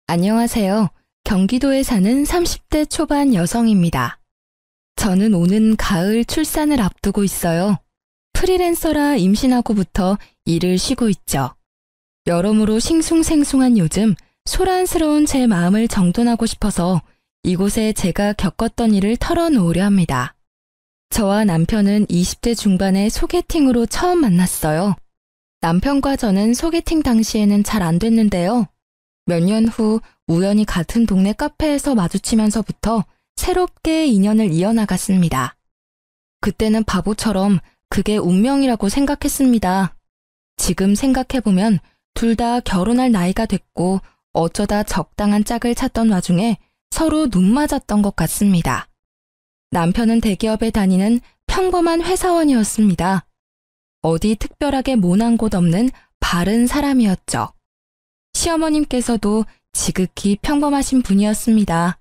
안녕하세요. 경기도에 사는 30대 초반 여성입니다. 저는 오는 가을 출산을 앞두고 있어요. 프리랜서라 임신하고부터 일을 쉬고 있죠. 여러모로 싱숭생숭한 요즘 소란스러운 제 마음을 정돈하고 싶어서 이곳에 제가 겪었던 일을 털어놓으려 합니다. 저와 남편은 20대 중반에 소개팅으로 처음 만났어요. 남편과 저는 소개팅 당시에는 잘 안 됐는데요. 몇 년 후 우연히 같은 동네 카페에서 마주치면서부터 새롭게 인연을 이어나갔습니다. 그때는 바보처럼 그게 운명이라고 생각했습니다. 지금 생각해보면 둘 다 결혼할 나이가 됐고 어쩌다 적당한 짝을 찾던 와중에 서로 눈 맞았던 것 같습니다. 남편은 대기업에 다니는 평범한 회사원이었습니다. 어디 특별하게 모난 곳 없는 바른 사람이었죠. 시어머님께서도 지극히 평범하신 분이었습니다.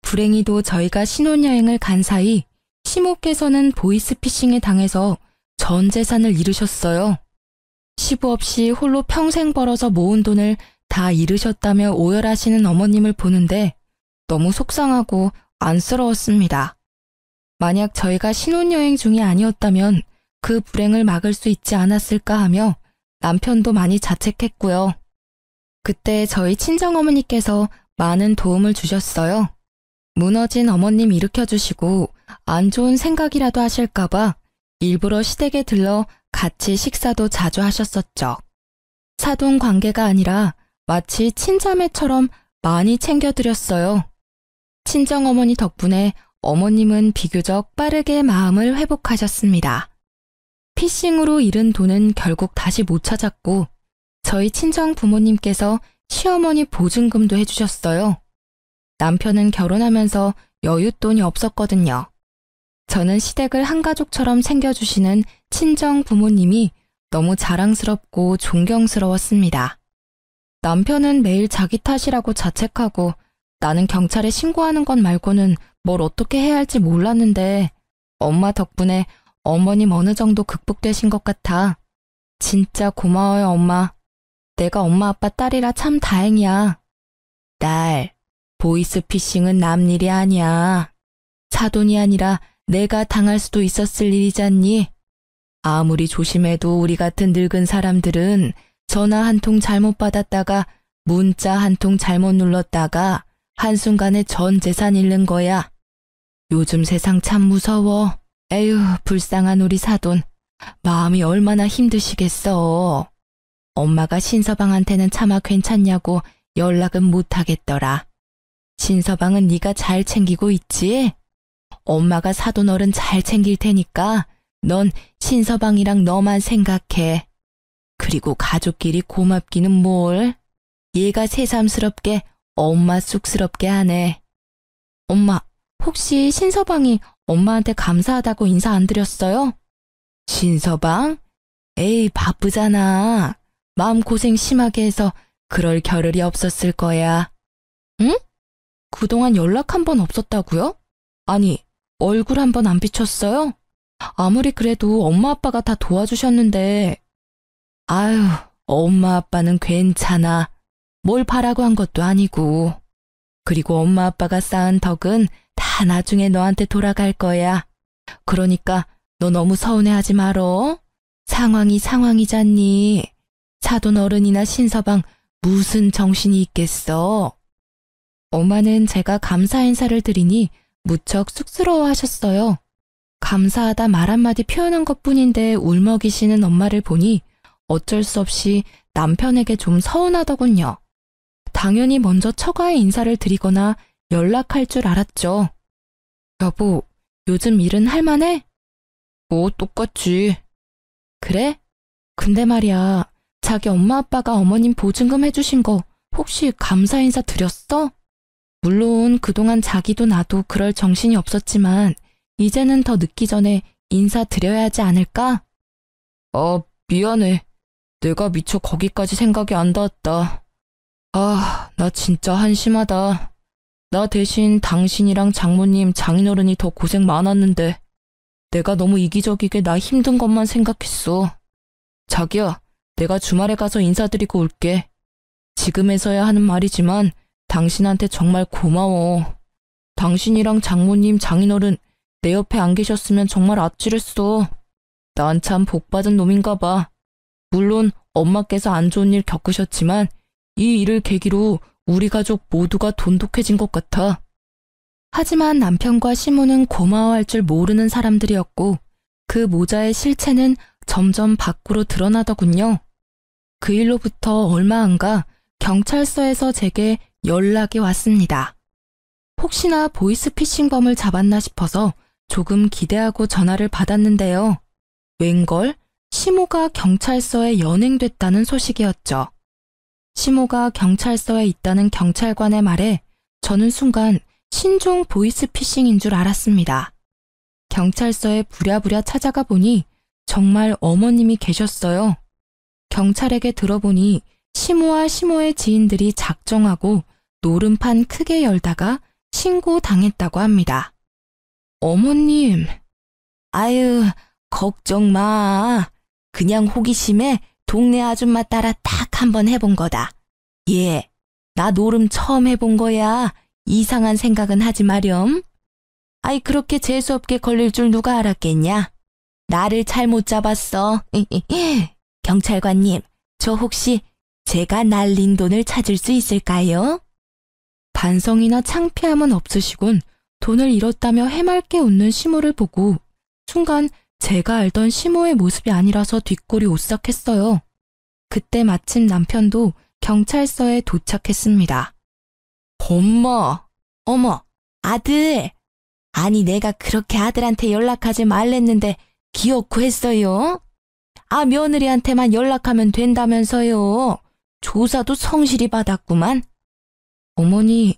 불행히도 저희가 신혼여행을 간 사이 시모께서는 보이스피싱에 당해서 전 재산을 잃으셨어요. 시부 없이 홀로 평생 벌어서 모은 돈을 다 잃으셨다며 오열하시는 어머님을 보는데 너무 속상하고 안쓰러웠습니다. 만약 저희가 신혼여행 중이 아니었다면 그 불행을 막을 수 있지 않았을까 하며 남편도 많이 자책했고요. 그때 저희 친정어머니께서 많은 도움을 주셨어요. 무너진 어머님 일으켜주시고 안 좋은 생각이라도 하실까봐 일부러 시댁에 들러 같이 식사도 자주 하셨었죠. 사돈 관계가 아니라 마치 친자매처럼 많이 챙겨드렸어요. 친정어머니 덕분에 어머님은 비교적 빠르게 마음을 회복하셨습니다. 피싱으로 잃은 돈은 결국 다시 못 찾았고 저희 친정 부모님께서 시어머니 보증금도 해주셨어요. 남편은 결혼하면서 여윳돈이 없었거든요. 저는 시댁을 한 가족처럼 챙겨주시는 친정 부모님이 너무 자랑스럽고 존경스러웠습니다. 남편은 매일 자기 탓이라고 자책하고 나는 경찰에 신고하는 것 말고는 뭘 어떻게 해야 할지 몰랐는데 엄마 덕분에 어머님 어느 정도 극복되신 것 같아. 진짜 고마워요, 엄마. 내가 엄마 아빠 딸이라 참 다행이야. 딸, 보이스피싱은 남 일이 아니야. 사돈이 아니라 내가 당할 수도 있었을 일이잖니. 아무리 조심해도 우리 같은 늙은 사람들은 전화 한 통 잘못 받았다가 문자 한 통 잘못 눌렀다가 한순간에 전 재산 잃는 거야. 요즘 세상 참 무서워. 에휴, 불쌍한 우리 사돈. 마음이 얼마나 힘드시겠어. 엄마가 신서방한테는 차마 괜찮냐고 연락은 못하겠더라. 신서방은 네가 잘 챙기고 있지? 엄마가 사돈어른 잘 챙길 테니까 넌 신서방이랑 너만 생각해. 그리고 가족끼리 고맙기는 뭘. 얘가 새삼스럽게 엄마 쑥스럽게 하네. 엄마, 혹시 신서방이 엄마한테 감사하다고 인사 안 드렸어요? 신서방? 에이, 바쁘잖아. 마음고생 심하게 해서 그럴 겨를이 없었을 거야. 응? 그동안 연락 한 번 없었다고요? 아니, 얼굴 한 번 안 비쳤어요? 아무리 그래도 엄마 아빠가 다 도와주셨는데. 아유, 엄마 아빠는 괜찮아. 뭘 바라고 한 것도 아니고. 그리고 엄마 아빠가 쌓은 덕은 다 나중에 너한테 돌아갈 거야. 그러니까 너 너무 서운해하지 말어. 상황이 상황이잖니. 사돈 어른이나 신서방 무슨 정신이 있겠어. 엄마는 제가 감사 인사를 드리니 무척 쑥스러워하셨어요. 감사하다 말 한마디 표현한 것뿐인데 울먹이시는 엄마를 보니 어쩔 수 없이 남편에게 좀 서운하더군요. 당연히 먼저 처가에 인사를 드리거나 연락할 줄 알았죠. 여보, 요즘 일은 할만해? 똑같지. 그래? 근데 말이야, 자기 엄마 아빠가 어머님 보증금 해주신 거 혹시 감사 인사 드렸어? 물론 그동안 자기도 나도 그럴 정신이 없었지만 이제는 더 늦기 전에 인사 드려야 하지 않을까? 미안해. 내가 미처 거기까지 생각이 안 닿았다. 나 진짜 한심하다. 나 대신 당신이랑 장모님, 장인어른이 더 고생 많았는데 내가 너무 이기적이게 나 힘든 것만 생각했어. 자기야, 내가 주말에 가서 인사드리고 올게. 지금에서야 하는 말이지만 당신한테 정말 고마워. 당신이랑 장모님, 장인어른 내 옆에 안 계셨으면 정말 아찔했어. 난 참 복받은 놈인가 봐. 물론 엄마께서 안 좋은 일 겪으셨지만 이 일을 계기로 우리 가족 모두가 돈독해진 것 같아. 하지만 남편과 시모는 고마워할 줄 모르는 사람들이었고 그 모자의 실체는 점점 밖으로 드러나더군요. 그 일로부터 얼마 안 가 경찰서에서 제게 연락이 왔습니다. 혹시나 보이스피싱범을 잡았나 싶어서 조금 기대하고 전화를 받았는데요. 웬걸? 시모가 경찰서에 연행됐다는 소식이었죠. 시모가 경찰서에 있다는 경찰관의 말에 저는 순간 신종 보이스피싱인 줄 알았습니다. 경찰서에 부랴부랴 찾아가 보니 정말 어머님이 계셨어요. 경찰에게 들어보니 시모와 시모의 지인들이 작정하고 노름판 크게 열다가 신고당했다고 합니다. 어머님, 아유, 걱정 마. 그냥 호기심에 동네 아줌마 따라 딱 한번 해본 거다. 예, 나 노름 처음 해본 거야. 이상한 생각은 하지 마렴. 아이, 그렇게 재수없게 걸릴 줄 누가 알았겠냐? 나를 잘못 잡았어. 경찰관님, 저 혹시 제가 날린 돈을 찾을 수 있을까요? 반성이나 창피함은 없으시곤 돈을 잃었다며 해맑게 웃는 시모를 보고 순간 제가 알던 시모의 모습이 아니라서 뒷골이 오싹했어요. 그때 마침 남편도 경찰서에 도착했습니다. 엄마, 어머, 아들. 아니 내가 그렇게 아들한테 연락하지 말랬는데 기어코 했어요. 아, 며느리한테만 연락하면 된다면서요. 조사도 성실히 받았구만. 어머니,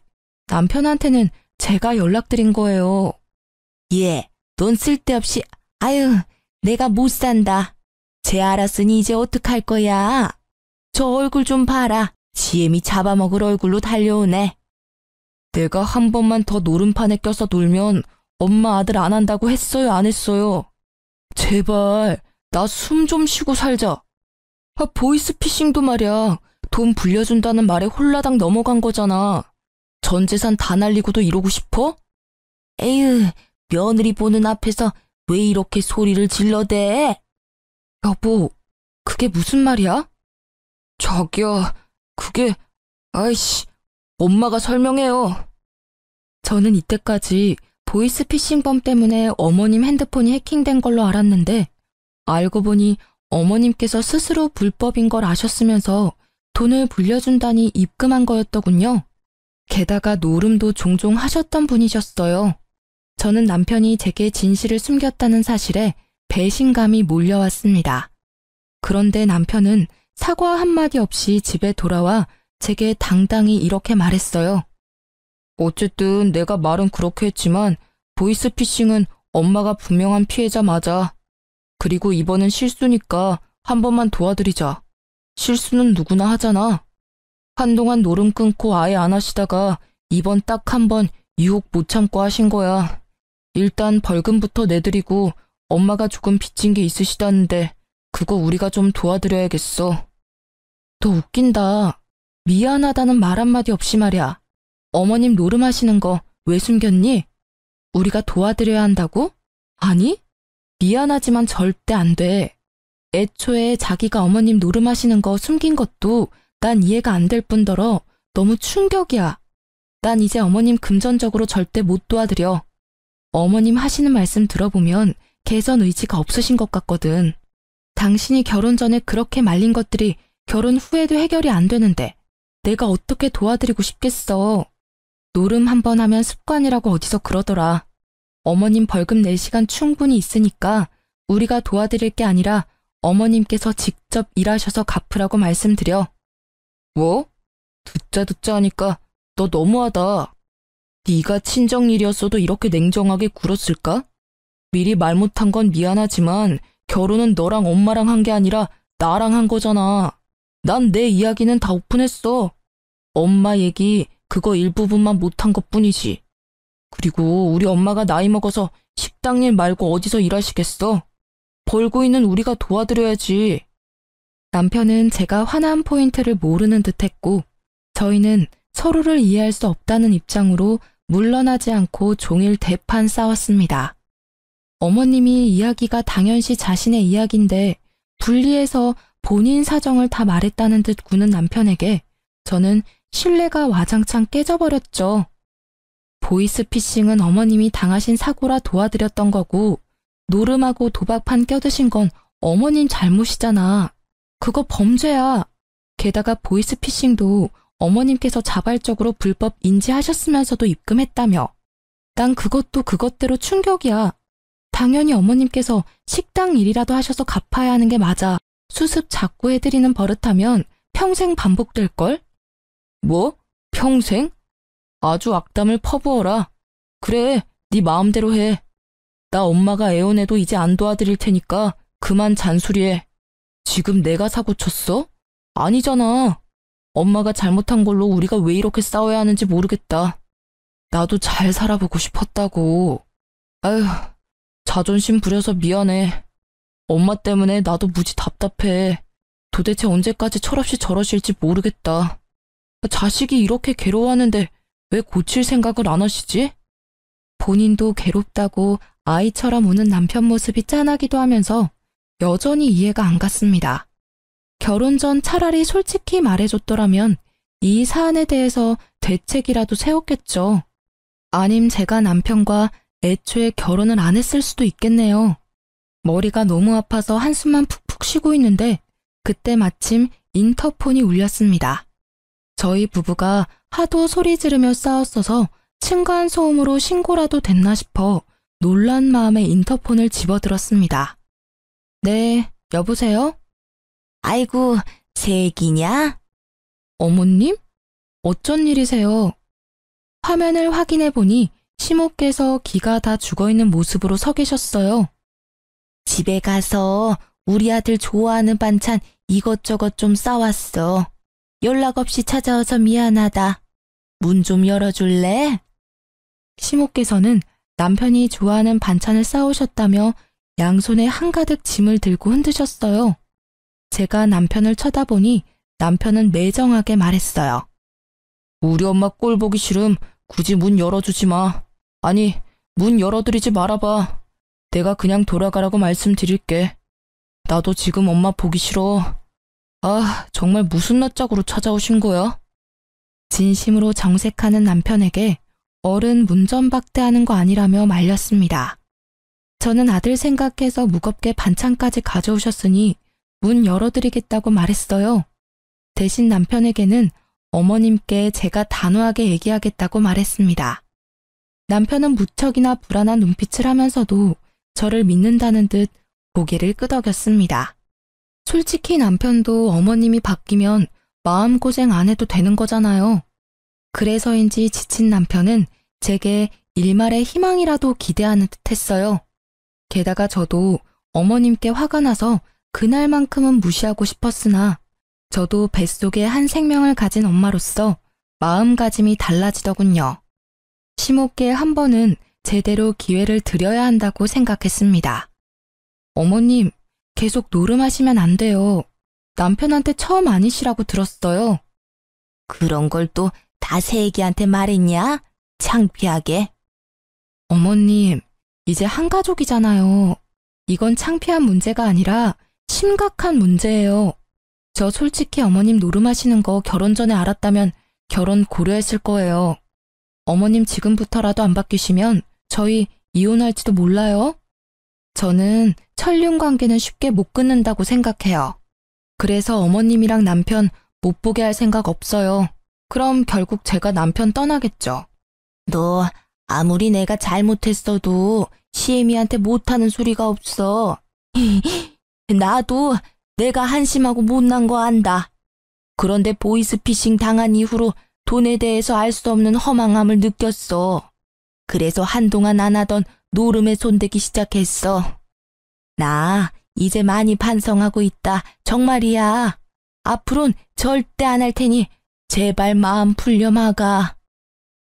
남편한테는 제가 연락드린 거예요. 예, 돈 쓸데없이, 아유, 내가 못 산다. 쟤 알았으니 이제 어떡할 거야. 저 얼굴 좀 봐라. 지엠이 잡아먹을 얼굴로 달려오네. 내가 한 번만 더 노름판에 껴서 놀면 엄마 아들 안 한다고 했어요, 안 했어요? 제발, 나 숨 좀 쉬고 살자. 아, 보이스피싱도 말이야. 돈 불려준다는 말에 홀라당 넘어간 거잖아. 전 재산 다 날리고도 이러고 싶어? 에휴, 며느리 보는 앞에서 왜 이렇게 소리를 질러대? 여보, 그게 무슨 말이야? 자기야, 그게, 아이씨, 엄마가 설명해요. 저는 이때까지 보이스피싱범 때문에 어머님 핸드폰이 해킹된 걸로 알았는데 알고 보니 어머님께서 스스로 불법인 걸 아셨으면서 돈을 불려준다니 입금한 거였더군요. 게다가 노름도 종종 하셨던 분이셨어요. 저는 남편이 제게 진실을 숨겼다는 사실에 배신감이 몰려왔습니다. 그런데 남편은 사과 한마디 없이 집에 돌아와 제게 당당히 이렇게 말했어요. 어쨌든 내가 말은 그렇게 했지만 보이스피싱은 엄마가 분명한 피해자 맞아. 그리고 이번은 실수니까 한 번만 도와드리자. 실수는 누구나 하잖아. 한동안 노름 끊고 아예 안 하시다가 이번 딱 한 번 유혹 못 참고 하신 거야. 일단 벌금부터 내드리고 엄마가 조금 빚진 게 있으시다는데 그거 우리가 좀 도와드려야겠어. 너 웃긴다. 미안하다는 말 한마디 없이 말이야. 어머님 노름하시는 거 왜 숨겼니? 우리가 도와드려야 한다고? 아니, 미안하지만 절대 안 돼. 애초에 자기가 어머님 노름하시는 거 숨긴 것도 난 이해가 안 될 뿐더러 너무 충격이야. 난 이제 어머님 금전적으로 절대 못 도와드려. 어머님 하시는 말씀 들어보면 개선 의지가 없으신 것 같거든. 당신이 결혼 전에 그렇게 말린 것들이 결혼 후에도 해결이 안 되는데 내가 어떻게 도와드리고 싶겠어. 노름 한 번 하면 습관이라고 어디서 그러더라. 어머님 벌금 낼 시간 충분히 있으니까 우리가 도와드릴 게 아니라 어머님께서 직접 일하셔서 갚으라고 말씀드려. 뭐? 듣자 하니까 너 너무하다. 네가 친정일이었어도 이렇게 냉정하게 굴었을까? 미리 말 못한 건 미안하지만 결혼은 너랑 엄마랑 한 게 아니라 나랑 한 거잖아. 난 내 이야기는 다 오픈했어. 엄마 얘기 그거 일부분만 못한 것뿐이지. 그리고 우리 엄마가 나이 먹어서 식당 일 말고 어디서 일하시겠어? 벌고 있는 우리가 도와드려야지. 남편은 제가 화난 포인트를 모르는 듯했고 저희는 서로를 이해할 수 없다는 입장으로 물러나지 않고 종일 대판 싸웠습니다. 어머님이 이야기가 당연시 자신의 이야기인데 분리해서 본인 사정을 다 말했다는 듯 구는 남편에게 저는 신뢰가 와장창 깨져버렸죠. 보이스피싱은 어머님이 당하신 사고라 도와드렸던 거고 노름하고 도박판 껴드신 건 어머님 잘못이잖아. 그거 범죄야. 게다가 보이스피싱도 어머님께서 자발적으로 불법 인지하셨으면서도 입금했다며. 난 그것도 그것대로 충격이야. 당연히 어머님께서 식당 일이라도 하셔서 갚아야 하는 게 맞아. 수습 자꾸 해드리는 버릇하면 평생 반복될걸? 뭐? 평생? 아주 악담을 퍼부어라. 그래, 네 마음대로 해. 나 엄마가 애원해도 이제 안 도와드릴 테니까 그만 잔소리해. 지금 내가 사고 쳤어? 아니잖아. 엄마가 잘못한 걸로 우리가 왜 이렇게 싸워야 하는지 모르겠다. 나도 잘 살아보고 싶었다고. 아휴, 자존심 부려서 미안해. 엄마 때문에 나도 무지 답답해. 도대체 언제까지 철없이 저러실지 모르겠다. 자식이 이렇게 괴로워하는데 왜 고칠 생각을 안 하시지? 본인도 괴롭다고 아이처럼 우는 남편 모습이 짠하기도 하면서 여전히 이해가 안 갔습니다. 결혼 전 차라리 솔직히 말해줬더라면 이 사안에 대해서 대책이라도 세웠겠죠. 아님 제가 남편과 애초에 결혼을 안 했을 수도 있겠네요. 머리가 너무 아파서 한숨만 푹푹 쉬고 있는데 그때 마침 인터폰이 울렸습니다. 저희 부부가 하도 소리 지르며 싸웠어서 층간소음으로 신고라도 됐나 싶어 놀란 마음에 인터폰을 집어들었습니다. 네, 여보세요? 아이고, 새끼냐? 어머님? 어쩐 일이세요? 화면을 확인해 보니 시모께서 기가 다 죽어있는 모습으로 서 계셨어요. 집에 가서 우리 아들 좋아하는 반찬 이것저것 좀 싸왔어. 연락 없이 찾아와서 미안하다. 문 좀 열어줄래? 시모께서는 남편이 좋아하는 반찬을 싸오셨다며 양손에 한가득 짐을 들고 흔드셨어요. 제가 남편을 쳐다보니 남편은 매정하게 말했어요. 우리 엄마 꼴 보기 싫음 굳이 문 열어주지 마. 아니, 문 열어드리지 말아봐. 내가 그냥 돌아가라고 말씀드릴게. 나도 지금 엄마 보기 싫어. 아, 정말 무슨 낯짝으로 찾아오신 거야? 진심으로 정색하는 남편에게 어른 문전박대하는 거 아니라며 말렸습니다. 저는 아들 생각해서 무겁게 반찬까지 가져오셨으니 문 열어드리겠다고 말했어요. 대신 남편에게는 어머님께 제가 단호하게 얘기하겠다고 말했습니다. 남편은 무척이나 불안한 눈빛을 하면서도 저를 믿는다는 듯 고개를 끄덕였습니다. 솔직히 남편도 어머님이 바뀌면 마음고생 안 해도 되는 거잖아요. 그래서인지 지친 남편은 제게 일말의 희망이라도 기대하는 듯 했어요. 게다가 저도 어머님께 화가 나서 그날만큼은 무시하고 싶었으나 저도 뱃속에 한 생명을 가진 엄마로서 마음가짐이 달라지더군요. 시모께 한 번은 제대로 기회를 드려야 한다고 생각했습니다. 어머님, 계속 노름하시면 안 돼요. 남편한테 처음 아니시라고 들었어요. 그런 걸 또 다 새애기한테 말했냐? 창피하게. 어머님, 이제 한 가족이잖아요. 이건 창피한 문제가 아니라 심각한 문제예요. 저 솔직히 어머님 노름하시는 거 결혼 전에 알았다면 결혼 고려했을 거예요. 어머님 지금부터라도 안 바뀌시면 저희 이혼할지도 몰라요. 저는 천륜 관계는 쉽게 못 끊는다고 생각해요. 그래서 어머님이랑 남편 못 보게 할 생각 없어요. 그럼 결국 제가 남편 떠나겠죠. 너 아무리 내가 잘못했어도 시애미한테 못하는 소리가 없어. 나도 내가 한심하고 못난 거 안다. 그런데 보이스피싱 당한 이후로 돈에 대해서 알 수 없는 허망함을 느꼈어. 그래서 한동안 안 하던 노름에 손대기 시작했어. 나 이제 많이 반성하고 있다. 정말이야. 앞으론 절대 안 할 테니 제발 마음 풀려 마가.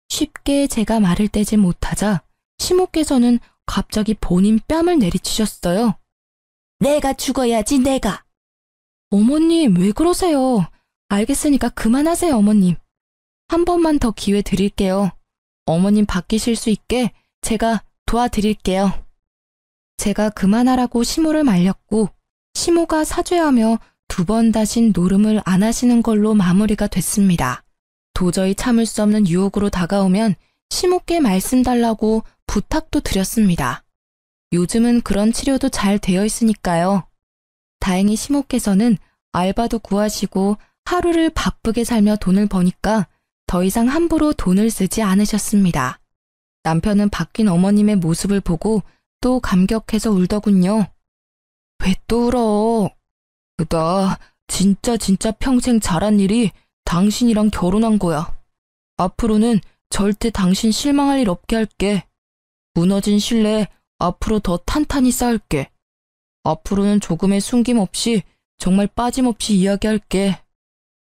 쉽게 제가 말을 떼지 못하자 시모께서는 갑자기 본인 뺨을 내리치셨어요. 내가 죽어야지 내가. 어머님, 왜 그러세요? 알겠으니까 그만하세요, 어머님. 한 번만 더 기회 드릴게요. 어머님 바뀌실 수 있게 제가 도와드릴게요. 제가 그만하라고 시모를 말렸고 시모가 사죄하며 2번 다신 노름을 안 하시는 걸로 마무리가 됐습니다. 도저히 참을 수 없는 유혹으로 다가오면 시모께 말씀 달라고 부탁도 드렸습니다. 요즘은 그런 치료도 잘 되어 있으니까요. 다행히 시모께서는 알바도 구하시고 하루를 바쁘게 살며 돈을 버니까 더 이상 함부로 돈을 쓰지 않으셨습니다. 남편은 바뀐 어머님의 모습을 보고 또 감격해서 울더군요. 왜 또 울어? 나 진짜 평생 잘한 일이 당신이랑 결혼한 거야. 앞으로는 절대 당신 실망할 일 없게 할게. 무너진 신뢰 앞으로 더 탄탄히 쌓을게. 앞으로는 조금의 숨김 없이 정말 빠짐없이 이야기할게.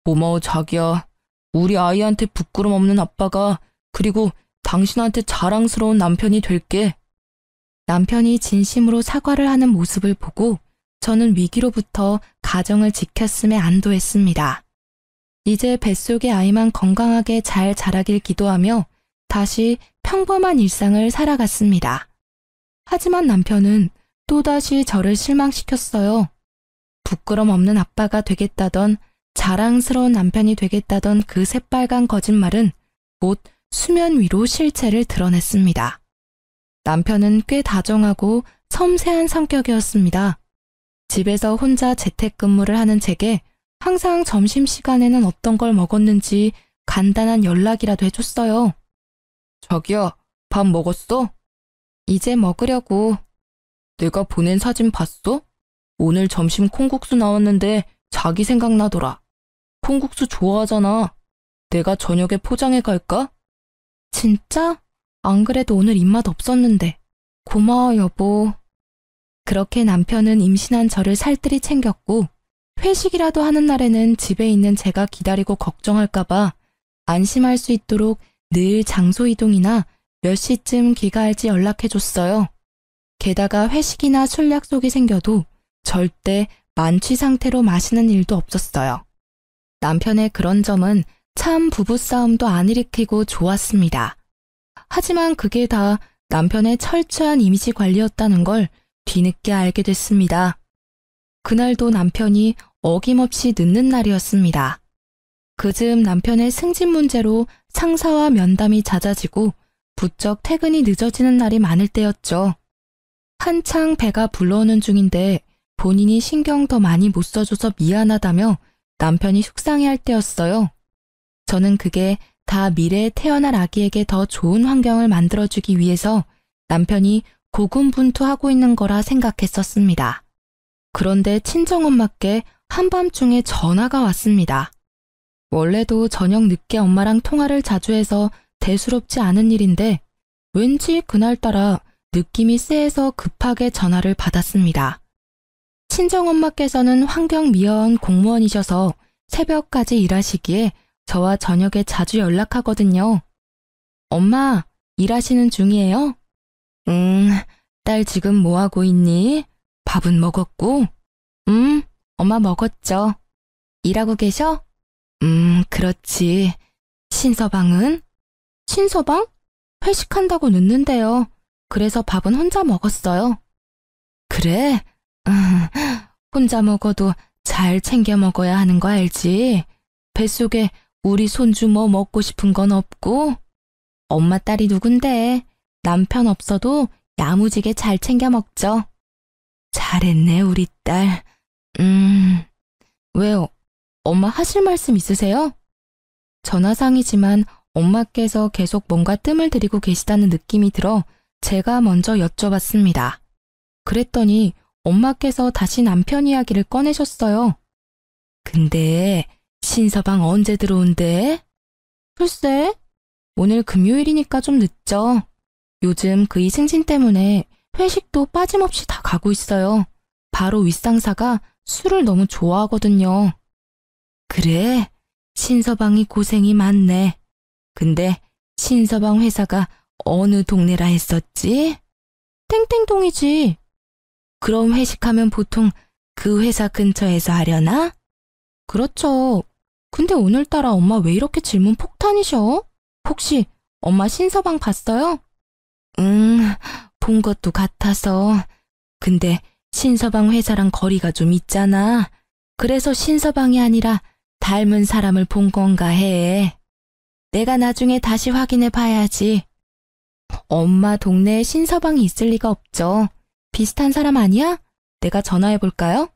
고마워 자기야. 우리 아이한테 부끄럼 없는 아빠가 그리고 당신한테 자랑스러운 남편이 될게. 남편이 진심으로 사과를 하는 모습을 보고 저는 위기로부터 가정을 지켰음에 안도했습니다. 이제 뱃속의 아이만 건강하게 잘 자라길 기도하며 다시 평범한 일상을 살아갔습니다. 하지만 남편은 또다시 저를 실망시켰어요. 부끄럼 없는 아빠가 되겠다던 자랑스러운 남편이 되겠다던 그 새빨간 거짓말은 곧 수면 위로 실체를 드러냈습니다. 남편은 꽤 다정하고 섬세한 성격이었습니다. 집에서 혼자 재택근무를 하는 제게 항상 점심시간에는 어떤 걸 먹었는지 간단한 연락이라도 해줬어요. 자기야, 밥 먹었어? 이제 먹으려고. 내가 보낸 사진 봤어? 오늘 점심 콩국수 나왔는데 자기 생각나더라. 콩국수 좋아하잖아. 내가 저녁에 포장해 갈까? 진짜? 안 그래도 오늘 입맛 없었는데. 고마워, 여보. 그렇게 남편은 임신한 저를 살뜰히 챙겼고 회식이라도 하는 날에는 집에 있는 제가 기다리고 걱정할까봐 안심할 수 있도록 늘 장소 이동이나 몇 시쯤 귀가할지 연락해줬어요. 게다가 회식이나 술 약속이 생겨도 절대 만취 상태로 마시는 일도 없었어요. 남편의 그런 점은 참 부부싸움도 안 일으키고 좋았습니다. 하지만 그게 다 남편의 철저한 이미지 관리였다는 걸 뒤늦게 알게 됐습니다. 그날도 남편이 어김없이 늦는 날이었습니다. 그즈음 남편의 승진 문제로 상사와 면담이 잦아지고 부쩍 퇴근이 늦어지는 날이 많을 때였죠. 한창 배가 불러오는 중인데 본인이 신경 더 많이 못 써줘서 미안하다며 남편이 속상해할 때였어요. 저는 그게 다 미래에 태어날 아기에게 더 좋은 환경을 만들어주기 위해서 남편이 고군분투하고 있는 거라 생각했었습니다. 그런데 친정엄마께 한밤중에 전화가 왔습니다. 원래도 저녁 늦게 엄마랑 통화를 자주 해서 대수롭지 않은 일인데 왠지 그날따라 느낌이 쎄해서 급하게 전화를 받았습니다. 친정엄마께서는 환경미화원 공무원이셔서 새벽까지 일하시기에 저와 저녁에 자주 연락하거든요. 엄마, 일하시는 중이에요? 딸 지금 뭐하고 있니? 밥은 먹었고? 엄마 먹었죠. 일하고 계셔? 그렇지. 신서방은? 신서방? 회식한다고 늦는데요. 그래서 밥은 혼자 먹었어요. 그래? 혼자 먹어도 잘 챙겨 먹어야 하는 거 알지? 뱃속에 우리 손주 뭐 먹고 싶은 건 없고? 엄마 딸이 누군데? 남편 없어도 야무지게 잘 챙겨 먹죠. 잘했네, 우리 딸. 왜요? 엄마 하실 말씀 있으세요? 전화상이지만 엄마께서 계속 뭔가 뜸을 들이고 계시다는 느낌이 들어 제가 먼저 여쭤봤습니다. 그랬더니 엄마께서 다시 남편 이야기를 꺼내셨어요. 근데 신서방 언제 들어온대? 글쎄, 오늘 금요일이니까 좀 늦죠. 요즘 그이 승진 때문에 회식도 빠짐없이 다 가고 있어요. 바로 윗상사가 술을 너무 좋아하거든요. 그래, 신서방이 고생이 많네. 근데 신서방 회사가 어느 동네라 했었지? 땡땡동이지. 그럼 회식하면 보통 그 회사 근처에서 하려나? 그렇죠. 근데 오늘따라 엄마 왜 이렇게 질문 폭탄이셔? 혹시 엄마 신서방 봤어요? 본 것도 같아서. 근데 신서방 회사랑 거리가 좀 있잖아. 그래서 신서방이 아니라 닮은 사람을 본 건가 해. 내가 나중에 다시 확인해 봐야지. 엄마 동네에 신서방이 있을 리가 없죠. 비슷한 사람 아니야? 내가 전화해 볼까요?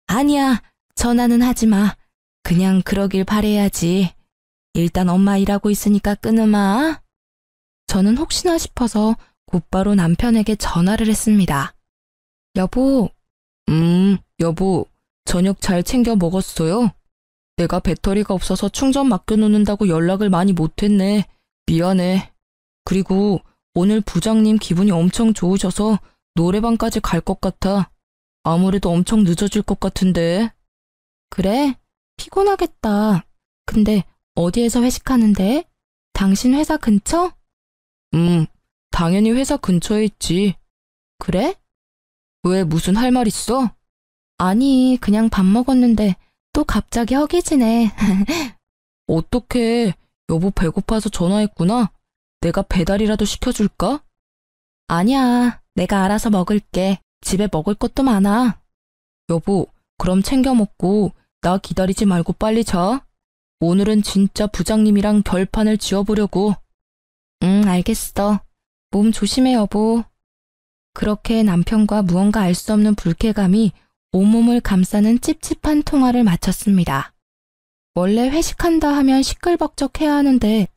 아니야, 전화는 하지 마. 그냥 그러길 바래야지. 일단 엄마 일하고 있으니까 끊으마. 저는 혹시나 싶어서 곧바로 남편에게 전화를 했습니다. 여보. 여보, 저녁 잘 챙겨 먹었어요? 내가 배터리가 없어서 충전 맡겨놓는다고 연락을 많이 못했네. 미안해. 그리고 오늘 부장님 기분이 엄청 좋으셔서 노래방까지 갈 것 같아. 아무래도 엄청 늦어질 것 같은데. 그래? 피곤하겠다. 근데 어디에서 회식하는데? 당신 회사 근처? 당연히 회사 근처에 있지. 그래? 왜 무슨 할 말 있어? 아니, 그냥 밥 먹었는데 또 갑자기 허기지네. 어떡해. 여보 배고파서 전화했구나. 내가 배달이라도 시켜줄까? 아니야, 내가 알아서 먹을게. 집에 먹을 것도 많아. 여보, 그럼 챙겨 먹고 나 기다리지 말고 빨리 자. 오늘은 진짜 부장님이랑 결판을 지어보려고. 알겠어. 몸 조심해, 여보. 그렇게 남편과 무언가 알 수 없는 불쾌감이 온몸을 감싸는 찝찝한 통화를 마쳤습니다. 원래 회식한다 하면 시끌벅적해야 하는데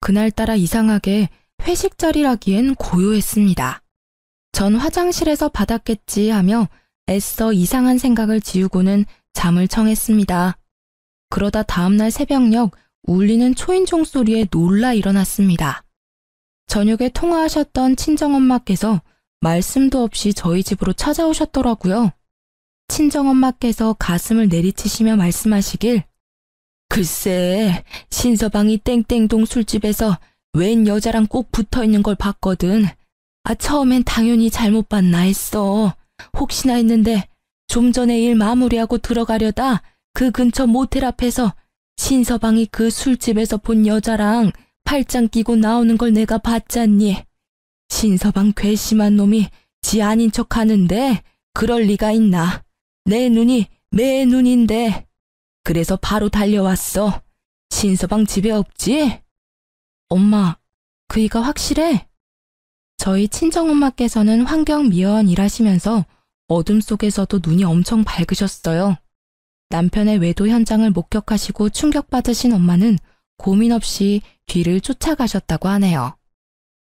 그날따라 이상하게 회식 자리라기엔 고요했습니다. 전 화장실에서 받았겠지 하며 애써 이상한 생각을 지우고는 잠을 청했습니다. 그러다 다음날 새벽녘 울리는 초인종 소리에 놀라 일어났습니다. 저녁에 통화하셨던 친정엄마께서 말씀도 없이 저희 집으로 찾아오셨더라고요. 친정엄마께서 가슴을 내리치시며 말씀하시길, 글쎄, 신서방이 땡땡동 술집에서 웬 여자랑 꼭 붙어있는 걸 봤거든. 처음엔 당연히 잘못 봤나 했어. 혹시나 했는데 좀 전에 일 마무리하고 들어가려다 그 근처 모텔 앞에서 신서방이 그 술집에서 본 여자랑 팔짱 끼고 나오는 걸 내가 봤잖니. 신서방 괘씸한 놈이 지 아닌 척 하는데 그럴 리가 있나. 내 눈이 매 눈인데. 그래서 바로 달려왔어. 신서방 집에 없지? 엄마, 그이가 확실해? 저희 친정엄마께서는 환경미화원 일하시면서 어둠 속에서도 눈이 엄청 밝으셨어요. 남편의 외도 현장을 목격하시고 충격받으신 엄마는 고민 없이 뒤를 쫓아가셨다고 하네요.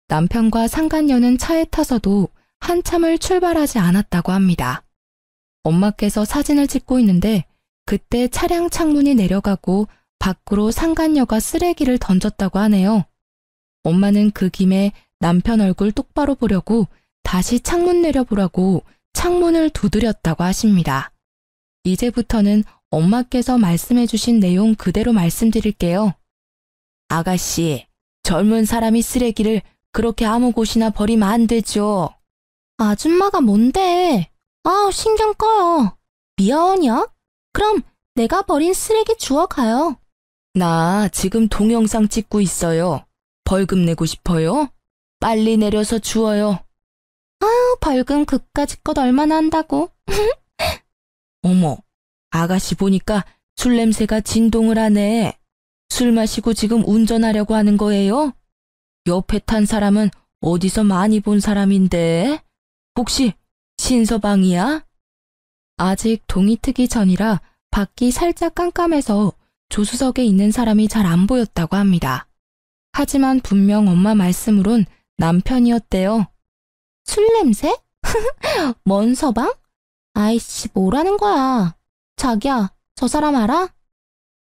남편과 상간녀는 차에 타서도 한참을 출발하지 않았다고 합니다. 엄마께서 사진을 찍고 있는데 그때 차량 창문이 내려가고 밖으로 상간녀가 쓰레기를 던졌다고 하네요. 엄마는 그 김에 남편 얼굴 똑바로 보려고 다시 창문 내려보라고 창문을 두드렸다고 하십니다. 이제부터는 엄마께서 말씀해 주신 내용 그대로 말씀드릴게요. 아가씨, 젊은 사람이 쓰레기를 그렇게 아무 곳이나 버리면 안 되죠. 아줌마가 뭔데? 신경 꺼요. 미아원이야? 그럼 내가 버린 쓰레기 주워가요. 나 지금 동영상 찍고 있어요. 벌금 내고 싶어요? 빨리 내려서 주워요. 벌금 그까짓 것 얼마나 한다고? 어머, 아가씨 보니까 술 냄새가 진동을 하네. 술 마시고 지금 운전하려고 하는 거예요? 옆에 탄 사람은 어디서 많이 본 사람인데? 혹시 신서방이야? 아직 동이 트기 전이라 밖이 살짝 깜깜해서 조수석에 있는 사람이 잘 안 보였다고 합니다. 하지만 분명 엄마 말씀으론 남편이었대요. 술 냄새? 뭔 서방? 아이씨, 뭐라는 거야. 자기야, 저 사람 알아?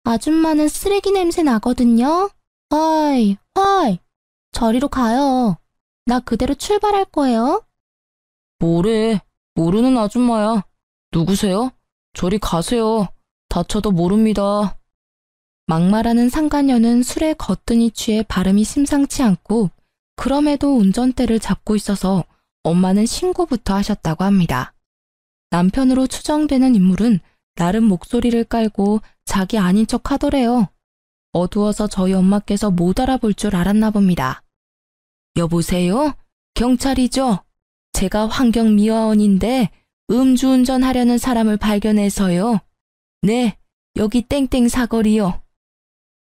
아줌마는 쓰레기 냄새 나거든요. 허이, 허이. 저리로 가요. 나 그대로 출발할 거예요. 뭐래, 모르는 아줌마야. 누구세요? 저리 가세요. 다쳐도 모릅니다. 막말하는 상간녀는 술에 거뜬히 취해 발음이 심상치 않고 그럼에도 운전대를 잡고 있어서 엄마는 신고부터 하셨다고 합니다. 남편으로 추정되는 인물은 나름 목소리를 깔고 자기 아닌 척 하더래요. 어두워서 저희 엄마께서 못 알아볼 줄 알았나 봅니다. 여보세요? 경찰이죠? 제가 환경미화원인데 음주운전 하려는 사람을 발견해서요. 네, 여기 땡땡 사거리요.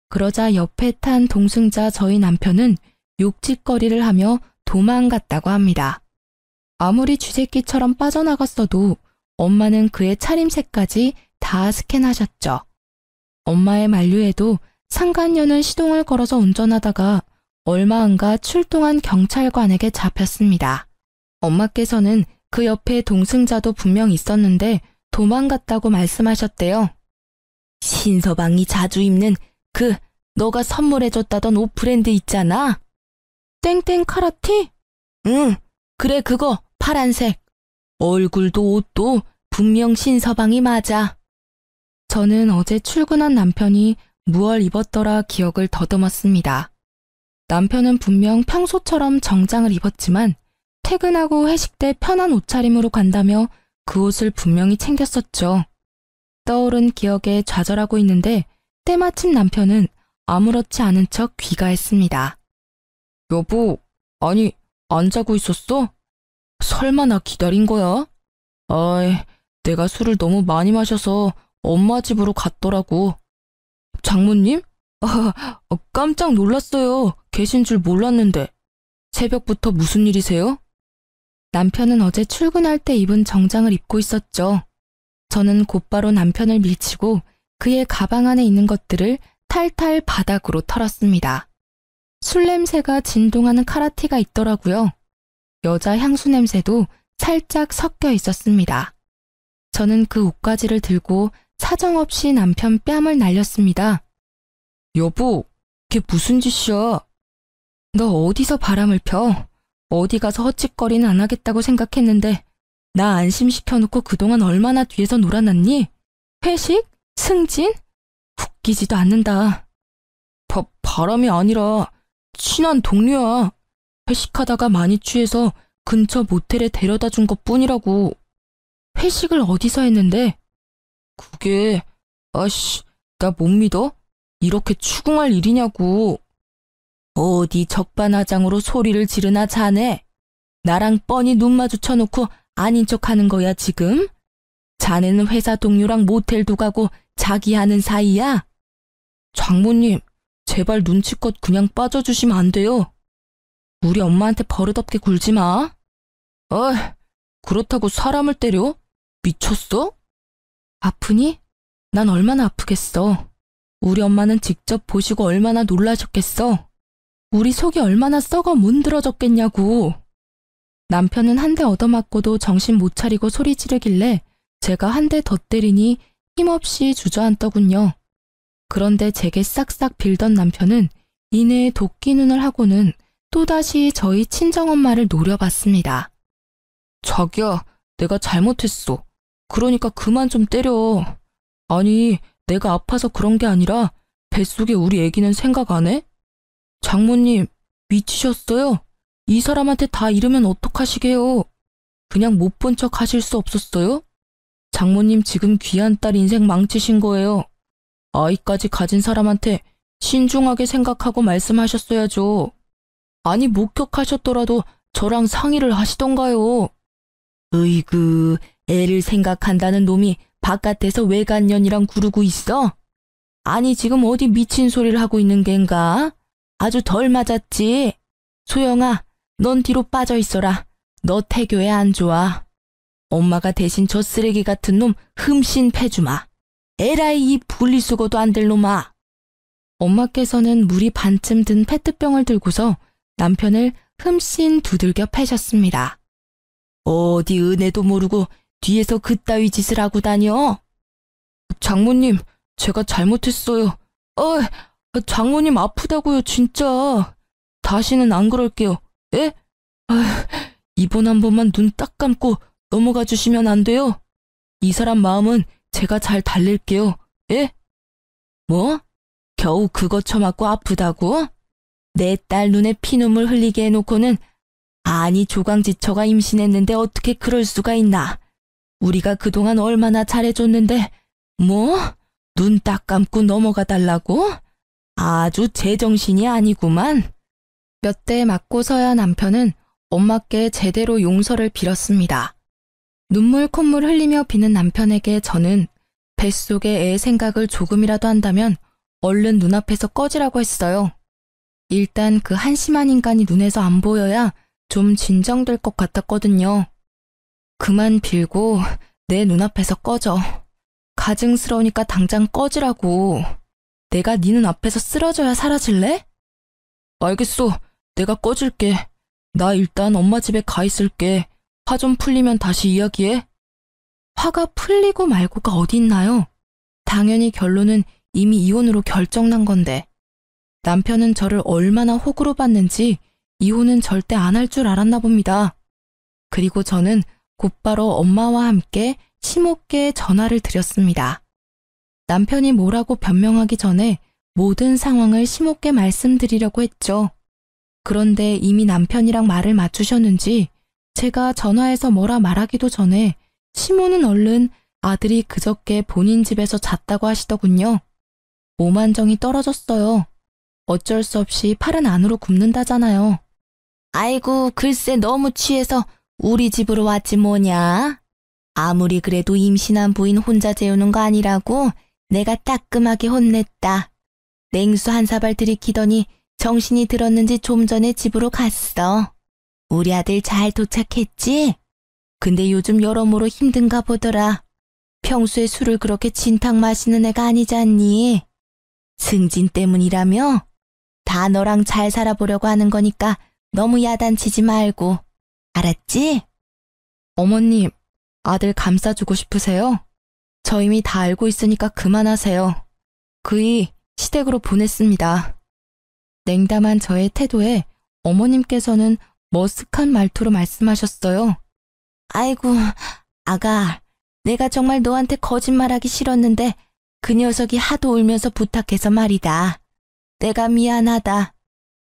그러자 옆에 탄 동승자 저희 남편은 욕짓거리를 하며 도망갔다고 합니다. 아무리 쥐새끼처럼 빠져나갔어도 엄마는 그의 차림새까지 다 스캔하셨죠. 엄마의 만류에도 상간녀는 시동을 걸어서 운전하다가 얼마 안가 출동한 경찰관에게 잡혔습니다. 엄마께서는 그 옆에 동승자도 분명 있었는데 도망갔다고 말씀하셨대요. 신서방이 자주 입는 너가 선물해줬다던 옷 브랜드 있잖아. 땡땡 카라티? 응, 그래 그거 파란색. 얼굴도 옷도 분명 신서방이 맞아. 저는 어제 출근한 남편이 무얼 입었더라 기억을 더듬었습니다. 남편은 분명 평소처럼 정장을 입었지만 퇴근하고 회식 때 편한 옷차림으로 간다며 그 옷을 분명히 챙겼었죠. 떠오른 기억에 좌절하고 있는데 때마침 남편은 아무렇지 않은 척 귀가했습니다. 여보, 아니 안 자고 있었어? 설마 나 기다린 거야? 아이, 내가 술을 너무 많이 마셔서 엄마 집으로 갔더라고. 장모님? 깜짝 놀랐어요. 계신 줄 몰랐는데. 새벽부터 무슨 일이세요? 남편은 어제 출근할 때 입은 정장을 입고 있었죠. 저는 곧바로 남편을 밀치고 그의 가방 안에 있는 것들을 탈탈 바닥으로 털었습니다. 술 냄새가 진동하는 카라티가 있더라고요. 여자 향수 냄새도 살짝 섞여 있었습니다. 저는 그 옷가지를 들고 사정없이 남편 뺨을 날렸습니다. 여보, 그게 무슨 짓이야? 너 어디서 바람을 펴? 어디 가서 헛짓거리는 안 하겠다고 생각했는데 나 안심시켜놓고 그동안 얼마나 뒤에서 놀아놨니? 회식? 승진? 웃기지도 않는다. 바람이 아니라 친한 동료야. 회식하다가 많이 취해서 근처 모텔에 데려다 준 것뿐이라고. 회식을 어디서 했는데? 그게 나 못 믿어? 이렇게 추궁할 일이냐고. 어디 적반하장으로 소리를 지르나 자네. 나랑 뻔히 눈 마주쳐놓고 아닌 척하는 거야 지금? 자네는 회사 동료랑 모텔도 가고 자기 하는 사이야? 장모님, 제발 눈치껏 그냥 빠져주시면 안 돼요. 우리 엄마한테 버릇없게 굴지 마. 그렇다고 사람을 때려? 미쳤어? 아프니? 난 얼마나 아프겠어. 우리 엄마는 직접 보시고 얼마나 놀라셨겠어. 우리 속이 얼마나 썩어 문드러졌겠냐고. 남편은 한 대 얻어맞고도 정신 못 차리고 소리 지르길래 제가 한 대 더 때리니 힘없이 주저앉더군요. 그런데 제게 싹싹 빌던 남편은 이내에 도끼 눈을 하고는 또다시 저희 친정엄마를 노려봤습니다. 자기야, 내가 잘못했어. 그러니까 그만 좀 때려. 아니, 내가 아파서 그런 게 아니라 뱃속에 우리 애기는 생각 안 해? 장모님, 미치셨어요? 이 사람한테 다 이러면 어떡하시게요? 그냥 못 본 척 하실 수 없었어요? 장모님 지금 귀한 딸 인생 망치신 거예요. 아이까지 가진 사람한테 신중하게 생각하고 말씀하셨어야죠. 아니 목격하셨더라도 저랑 상의를 하시던가요. 으이그, 애를 생각한다는 놈이 바깥에서 외간년이랑 구르고 있어? 아니 지금 어디 미친 소리를 하고 있는 겐가? 아주 덜 맞았지? 소영아, 넌 뒤로 빠져 있어라. 너 태교에 안 좋아. 엄마가 대신 저 쓰레기 같은 놈 흠씬 패주마. 에라이 이 분리수거도 안 될 놈아. 엄마께서는 물이 반쯤 든 페트병을 들고서 남편을 흠씬 두들겨 패셨습니다. 어디 은혜도 모르고 뒤에서 그따위 짓을 하고 다녀? 장모님, 제가 잘못했어요. 장모님 아프다고요, 진짜. 다시는 안 그럴게요. 에? 이번 한 번만 눈 딱 감고 넘어가 주시면 안 돼요? 이 사람 마음은 제가 잘 달랠게요. 에? 뭐? 겨우 그거 처맞고 아프다고? 내 딸 눈에 피눈물 흘리게 해놓고는 아니 조강지처가 임신했는데 어떻게 그럴 수가 있나? 우리가 그동안 얼마나 잘해줬는데 뭐? 눈 딱 감고 넘어가 달라고? 아주 제정신이 아니구만. 몇 대 맞고서야 남편은 엄마께 제대로 용서를 빌었습니다. 눈물 콧물 흘리며 비는 남편에게 저는 뱃속에 애 생각을 조금이라도 한다면 얼른 눈앞에서 꺼지라고 했어요. 일단 그 한심한 인간이 눈에서 안 보여야 좀 진정될 것 같았거든요. 그만 빌고 내 눈앞에서 꺼져. 가증스러우니까 당장 꺼지라고. 내가 네 눈앞에서 쓰러져야 사라질래? 알겠어. 내가 꺼질게. 나 일단 엄마 집에 가 있을게. 화 좀 풀리면 다시 이야기해. 화가 풀리고 말고가 어디 있나요? 당연히 결론은 이미 이혼으로 결정난 건데. 남편은 저를 얼마나 호구로 봤는지 이혼은 절대 안 할 줄 알았나 봅니다. 그리고 저는 곧바로 엄마와 함께 심호께 전화를 드렸습니다. 남편이 뭐라고 변명하기 전에 모든 상황을 심호께 말씀드리려고 했죠. 그런데 이미 남편이랑 말을 맞추셨는지 제가 전화해서 뭐라 말하기도 전에 심호는 얼른 아들이 그저께 본인 집에서 잤다고 하시더군요. 몸 안정이 떨어졌어요. 어쩔 수 없이 팔은 안으로 굽는다잖아요. 아이고, 글쎄 너무 취해서 우리 집으로 왔지 뭐냐. 아무리 그래도 임신한 부인 혼자 재우는 거 아니라고 내가 따끔하게 혼냈다. 냉수 한 사발 들이키더니 정신이 들었는지 좀 전에 집으로 갔어. 우리 아들 잘 도착했지? 근데 요즘 여러모로 힘든가 보더라. 평소에 술을 그렇게 진탕 마시는 애가 아니잖니. 승진 때문이라며? 다 너랑 잘 살아보려고 하는 거니까 너무 야단치지 말고. 알았지? 어머님, 아들 감싸주고 싶으세요? 저 이미 다 알고 있으니까 그만하세요. 그이 시댁으로 보냈습니다. 냉담한 저의 태도에 어머님께서는 머쓱한 말투로 말씀하셨어요. 아이고, 아가, 내가 정말 너한테 거짓말하기 싫었는데 그 녀석이 하도 울면서 부탁해서 말이다. 내가 미안하다.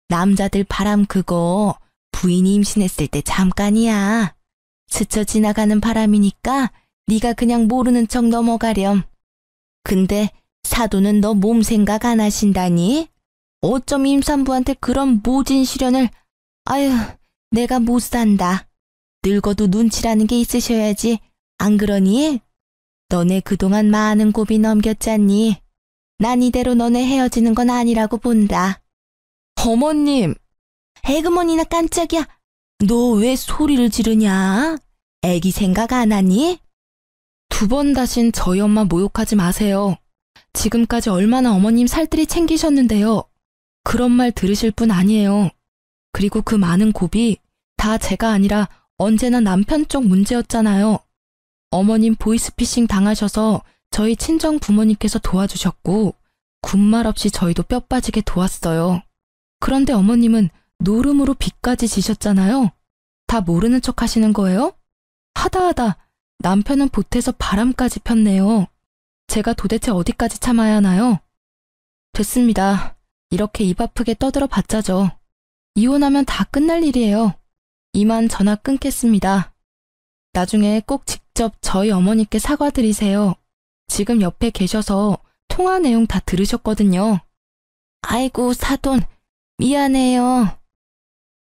남자들 바람 그거 부인이 임신했을 때 잠깐이야. 스쳐 지나가는 바람이니까 네가 그냥 모르는 척 넘어가렴. 근데 사돈은 너 몸 생각 안 하신다니? 어쩜 임산부한테 그런 모진 시련을. 아유, 내가 못 산다. 늙어도 눈치라는 게 있으셔야지. 안 그러니? 너네 그동안 많은 고비 넘겼잖니. 난 이대로 너네 헤어지는 건 아니라고 본다. 어머님! 에그머니나 깜짝이야. 너 왜 소리를 지르냐? 애기 생각 안 하니? 두 번 다신 저희 엄마 모욕하지 마세요. 지금까지 얼마나 어머님 살뜰히 챙기셨는데요. 그런 말 들으실 분 아니에요. 그리고 그 많은 고비 다 제가 아니라 언제나 남편 쪽 문제였잖아요. 어머님 보이스피싱 당하셔서 저희 친정 부모님께서 도와주셨고 군말 없이 저희도 뼈 빠지게 도왔어요. 그런데 어머님은 노름으로 빚까지 지셨잖아요. 다 모르는 척 하시는 거예요? 하다하다 남편은 보태서 바람까지 폈네요. 제가 도대체 어디까지 참아야 하나요? 됐습니다. 이렇게 입 아프게 떠들어 봤자죠. 이혼하면 다 끝날 일이에요. 이만 전화 끊겠습니다. 나중에 꼭 직접 저희 어머니께 사과드리세요. 지금 옆에 계셔서 통화 내용 다 들으셨거든요. 아이고, 사돈, 미안해요.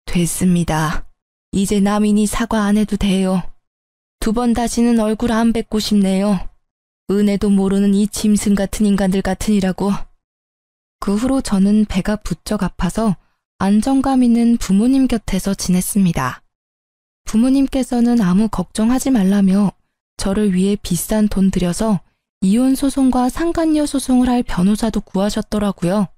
됐습니다. 이제 남인이 사과 안 해도 돼요. 두 번 다시는 얼굴 안 뵙고 싶네요. 은혜도 모르는 이 짐승 같은 인간들 같으니라고. 그 후로 저는 배가 부쩍 아파서 안정감 있는 부모님 곁에서 지냈습니다. 부모님께서는 아무 걱정하지 말라며 저를 위해 비싼 돈 들여서 이혼 소송과 상간녀 소송을 할 변호사도 구하셨더라고요.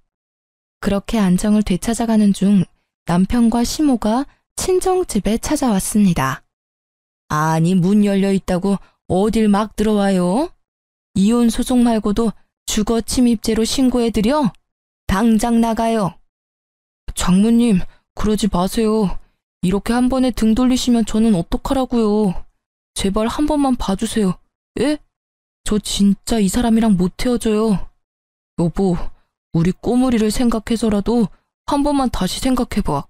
그렇게 안정을 되찾아가는 중 남편과 시모가 친정집에 찾아왔습니다. 아니, 문 열려 있다고 어딜 막 들어와요? 이혼 소송 말고도 주거 침입죄로 신고해드려? 당장 나가요. 장모님, 그러지 마세요. 이렇게 한 번에 등 돌리시면 저는 어떡하라고요. 제발 한 번만 봐주세요. 예? 저 진짜 이 사람이랑 못 헤어져요. 여보, 우리 꼬물이를 생각해서라도 한 번만 다시 생각해봐.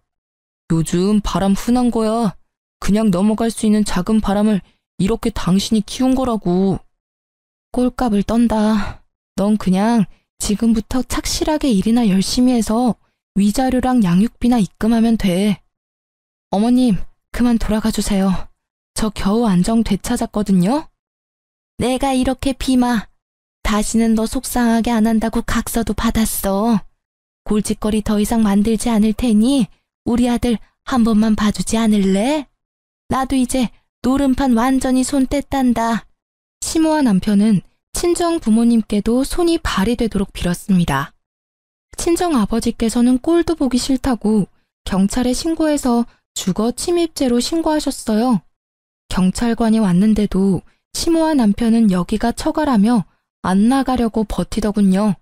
요즘 바람 흔한 거야. 그냥 넘어갈 수 있는 작은 바람을 이렇게 당신이 키운 거라고. 꼴값을 떤다. 넌 그냥 지금부터 착실하게 일이나 열심히 해서 위자료랑 양육비나 입금하면 돼. 어머님, 그만 돌아가 주세요. 저 겨우 안정 되찾았거든요. 내가 이렇게 비마. 다시는 너 속상하게 안 한다고 각서도 받았어. 골칫거리 더 이상 만들지 않을 테니 우리 아들 한 번만 봐주지 않을래? 나도 이제 노름판 완전히 손 뗐단다. 시모와 남편은 친정 부모님께도 손이 발이 되도록 빌었습니다. 친정 아버지께서는 꼴도 보기 싫다고 경찰에 신고해서 주거 침입죄로 신고하셨어요. 경찰관이 왔는데도 시모와 남편은 여기가 처가라며 안 나가려고 버티더군요.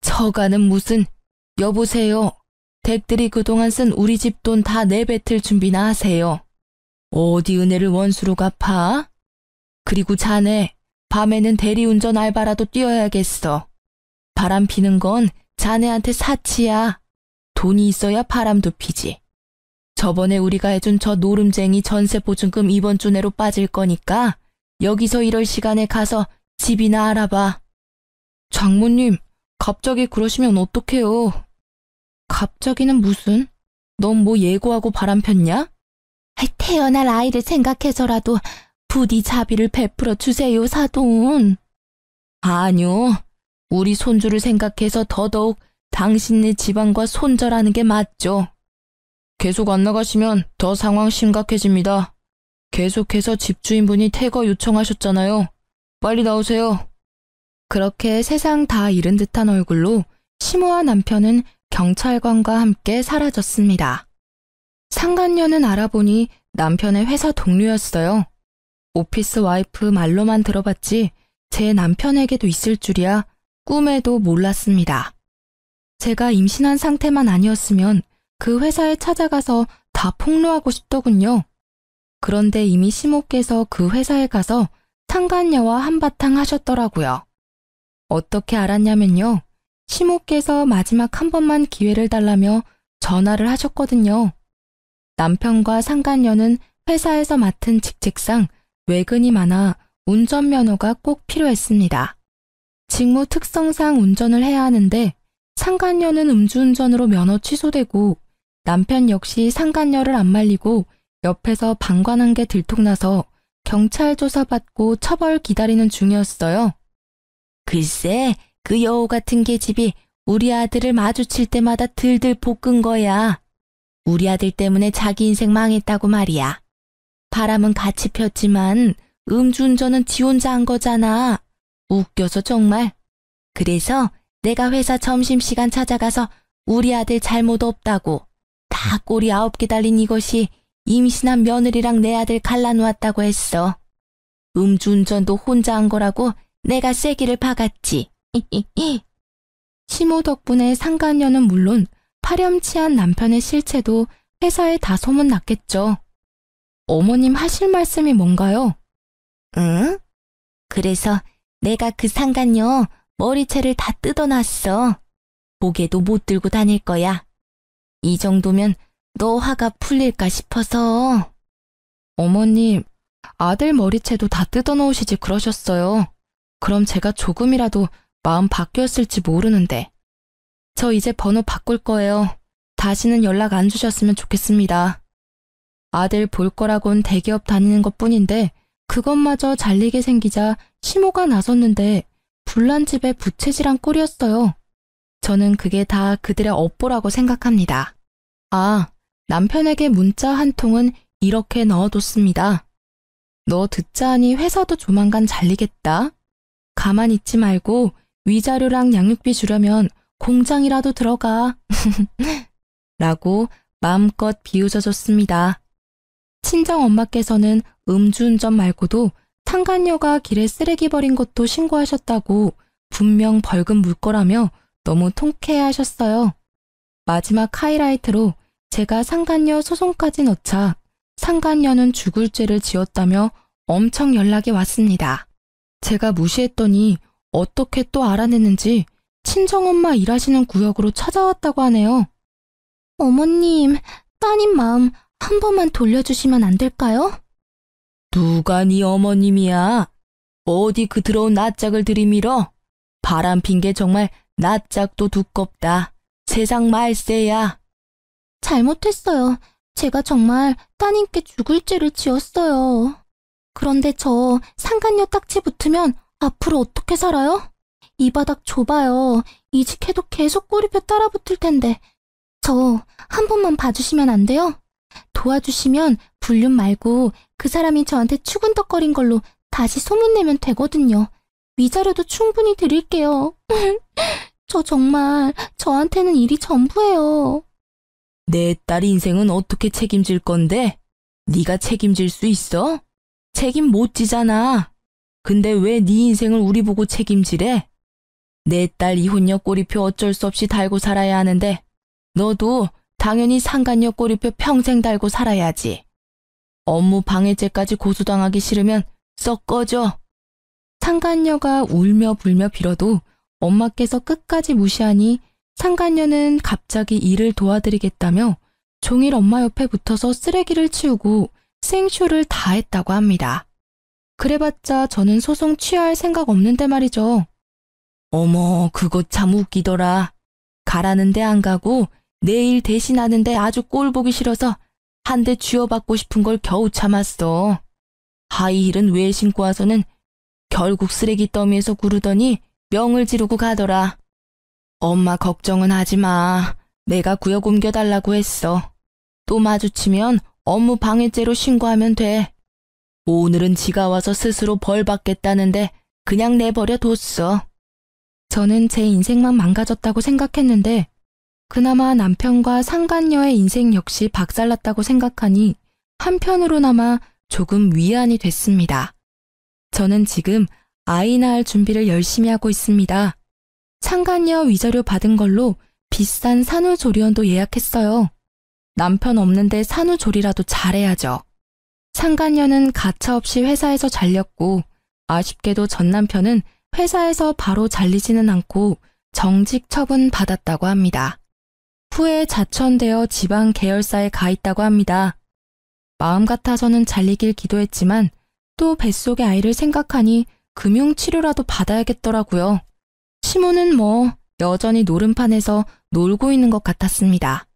처가는 무슨, 여보세요. 댁들이 그동안 쓴 우리 집 돈 다 내뱉을 준비나 하세요. 어디 은혜를 원수로 갚아? 그리고 자네, 밤에는 대리운전 알바라도 뛰어야겠어. 바람 피는 건 자네한테 사치야. 돈이 있어야 바람도 피지. 저번에 우리가 해준 저 노름쟁이 전세보증금 이번 주 내로 빠질 거니까 여기서 이럴 시간에 가서 집이나 알아봐. 장모님, 갑자기 그러시면 어떡해요? 갑자기는 무슨? 넌 뭐 예고하고 바람 폈냐? 태어날 아이를 생각해서라도 부디 자비를 베풀어 주세요, 사돈. 아니요. 우리 손주를 생각해서 더더욱 당신네 집안과 손절하는 게 맞죠. 계속 안 나가시면 더 상황 심각해집니다. 계속해서 집주인분이 퇴거 요청하셨잖아요. 빨리 나오세요. 그렇게 세상 다 잃은 듯한 얼굴로 시모와 남편은 경찰관과 함께 사라졌습니다. 상간녀는 알아보니 남편의 회사 동료였어요. 오피스 와이프 말로만 들어봤지 제 남편에게도 있을 줄이야 꿈에도 몰랐습니다. 제가 임신한 상태만 아니었으면 그 회사에 찾아가서 다 폭로하고 싶더군요. 그런데 이미 시모께서 그 회사에 가서 상간녀와 한바탕 하셨더라고요. 어떻게 알았냐면요. 시모께서 마지막 한 번만 기회를 달라며 전화를 하셨거든요. 남편과 상간녀는 회사에서 맡은 직책상 외근이 많아 운전면허가 꼭 필요했습니다. 직무 특성상 운전을 해야 하는데 상간녀는 음주운전으로 면허 취소되고 남편 역시 상간녀를 안 말리고 옆에서 방관한 게 들통나서 경찰 조사받고 처벌 기다리는 중이었어요. 글쎄, 그 여우 같은 계집이 우리 아들을 마주칠 때마다 들들 볶은 거야. 우리 아들 때문에 자기 인생 망했다고 말이야. 바람은 같이 폈지만 음주운전은 지 혼자 한 거잖아. 웃겨서 정말. 그래서 내가 회사 점심시간 찾아가서 우리 아들 잘못 없다고 다 꼬리 9개 달린 이것이 임신한 며느리랑 내 아들 갈라놓았다고 했어. 음주운전도 혼자 한 거라고 내가 쐐기를 박았지. 시모 덕분에 상간녀는 물론 파렴치한 남편의 실체도 회사에 다 소문났겠죠. 어머님 하실 말씀이 뭔가요? 응? 그래서 내가 그 상간녀 머리채를 다 뜯어놨어. 고개도 못 들고 다닐 거야. 이 정도면 너 화가 풀릴까 싶어서. 어머님, 아들 머리채도 다 뜯어놓으시지 그러셨어요. 그럼 제가 조금이라도 마음 바뀌었을지 모르는데. 저 이제 번호 바꿀 거예요. 다시는 연락 안 주셨으면 좋겠습니다. 아들 볼 거라곤 대기업 다니는 것뿐인데 그것마저 잘리게 생기자 시모가 나섰는데 불난 집에 부채질한 꼴이었어요. 저는 그게 다 그들의 업보라고 생각합니다. 아, 남편에게 문자 한 통은 이렇게 넣어뒀습니다. 너 듣자 하니 회사도 조만간 잘리겠다. 가만히 있지 말고 위자료랑 양육비 주려면 공장이라도 들어가. 라고 마음껏 비웃어줬습니다. 친정엄마께서는 음주운전 말고도 상간녀가 길에 쓰레기 버린 것도 신고하셨다고 분명 벌금 물 거라며 너무 통쾌해하셨어요. 마지막 하이라이트로 제가 상간녀 소송까지 넣자 상간녀는 죽을 죄를 지었다며 엄청 연락이 왔습니다. 제가 무시했더니 어떻게 또 알아냈는지 친정엄마 일하시는 구역으로 찾아왔다고 하네요. 어머님, 따님 마음 한 번만 돌려주시면 안 될까요? 누가 네 어머님이야? 어디 그 더러운 낯짝을 들이밀어? 바람 핀 게 정말 낯짝도 두껍다. 세상 말세야. 잘못했어요. 제가 정말 따님께 죽을 죄를 지었어요. 그런데 저 상간녀 딱지 붙으면 앞으로 어떻게 살아요? 이 바닥 좁아요. 이직해도 계속 꼬리표 따라붙을 텐데. 저 한 번만 봐주시면 안 돼요? 도와주시면 불륜 말고 그 사람이 저한테 추근덕거린 걸로 다시 소문내면 되거든요. 위자료도 충분히 드릴게요. 저 정말 저한테는 일이 전부예요. 내 딸 인생은 어떻게 책임질 건데? 네가 책임질 수 있어? 책임 못 지잖아. 근데 왜 네 인생을 우리 보고 책임지래? 내 딸 이혼녀 꼬리표 어쩔 수 없이 달고 살아야 하는데 너도 당연히 상간녀 꼬리표 평생 달고 살아야지. 업무 방해죄까지 고소당하기 싫으면 썩 꺼져. 상간녀가 울며 불며 빌어도 엄마께서 끝까지 무시하니 상간녀는 갑자기 일을 도와드리겠다며 종일 엄마 옆에 붙어서 쓰레기를 치우고 생쇼를 다 했다고 합니다. 그래봤자 저는 소송 취하할 생각 없는데 말이죠. 어머, 그거 참 웃기더라. 가라는데 안 가고 내일 대신하는데 아주 꼴 보기 싫어서 한 대 쥐어받고 싶은 걸 겨우 참았어. 하이힐은 왜 신고 와서는 결국 쓰레기 더미에서 구르더니 명을 지르고 가더라. 엄마 걱정은 하지 마. 내가 구역 옮겨달라고 했어. 또 마주치면 업무 방해죄로 신고하면 돼. 오늘은 지가 와서 스스로 벌 받겠다는데 그냥 내버려 뒀어. 저는 제 인생만 망가졌다고 생각했는데 그나마 남편과 상간녀의 인생 역시 박살났다고 생각하니 한편으로나마 조금 위안이 됐습니다. 저는 지금 아이 낳을 준비를 열심히 하고 있습니다. 상간녀 위자료 받은 걸로 비싼 산후조리원도 예약했어요. 남편 없는데 산후조리라도 잘해야죠. 상간녀는 가차없이 회사에서 잘렸고 아쉽게도 전 남편은 회사에서 바로 잘리지는 않고 정직 처분 받았다고 합니다. 후에 자천되어 지방 계열사에 가 있다고 합니다. 마음 같아서는 잘리길 기도했지만 또 뱃속의 아이를 생각하니 금융치료라도 받아야겠더라고요. 시모는 뭐 여전히 노름판에서 놀고 있는 것 같았습니다.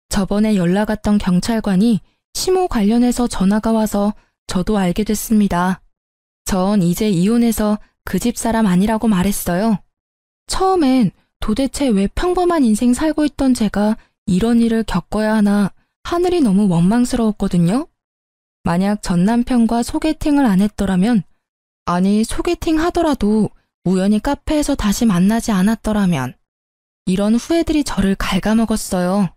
저번에 연락 왔던 경찰관이 시모 관련해서 전화가 와서 저도 알게 됐습니다. 전 이제 이혼해서 그 집 사람 아니라고 말했어요. 처음엔 도대체 왜 평범한 인생 살고 있던 제가 이런 일을 겪어야 하나 하늘이 너무 원망스러웠거든요. 만약 전 남편과 소개팅을 안 했더라면, 아니 소개팅 하더라도 우연히 카페에서 다시 만나지 않았더라면 이런 후회들이 저를 갉아먹었어요.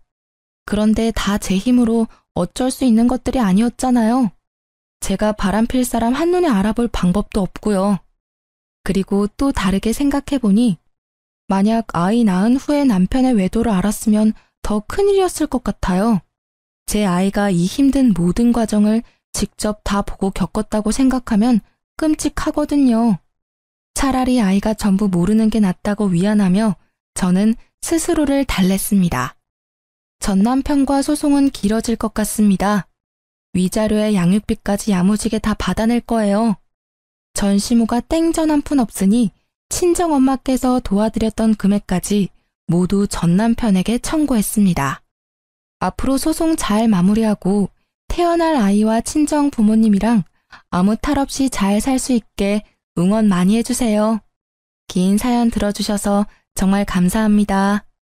그런데 다 제 힘으로 어쩔 수 있는 것들이 아니었잖아요. 제가 바람필 사람 한눈에 알아볼 방법도 없고요. 그리고 또 다르게 생각해보니 만약 아이 낳은 후에 남편의 외도를 알았으면 더 큰일이었을 것 같아요. 제 아이가 이 힘든 모든 과정을 직접 다 보고 겪었다고 생각하면 끔찍하거든요. 차라리 아이가 전부 모르는 게 낫다고 위안하며 저는 스스로를 달랬습니다. 전 남편과 소송은 길어질 것 같습니다. 위자료에 양육비까지 야무지게 다 받아낼 거예요. 전 시모가 땡전 한 푼 없으니 친정엄마께서 도와드렸던 금액까지 모두 전 남편에게 청구했습니다. 앞으로 소송 잘 마무리하고 태어날 아이와 친정 부모님이랑 아무 탈 없이 잘 살 수 있게 응원 많이 해주세요. 긴 사연 들어주셔서 정말 감사합니다.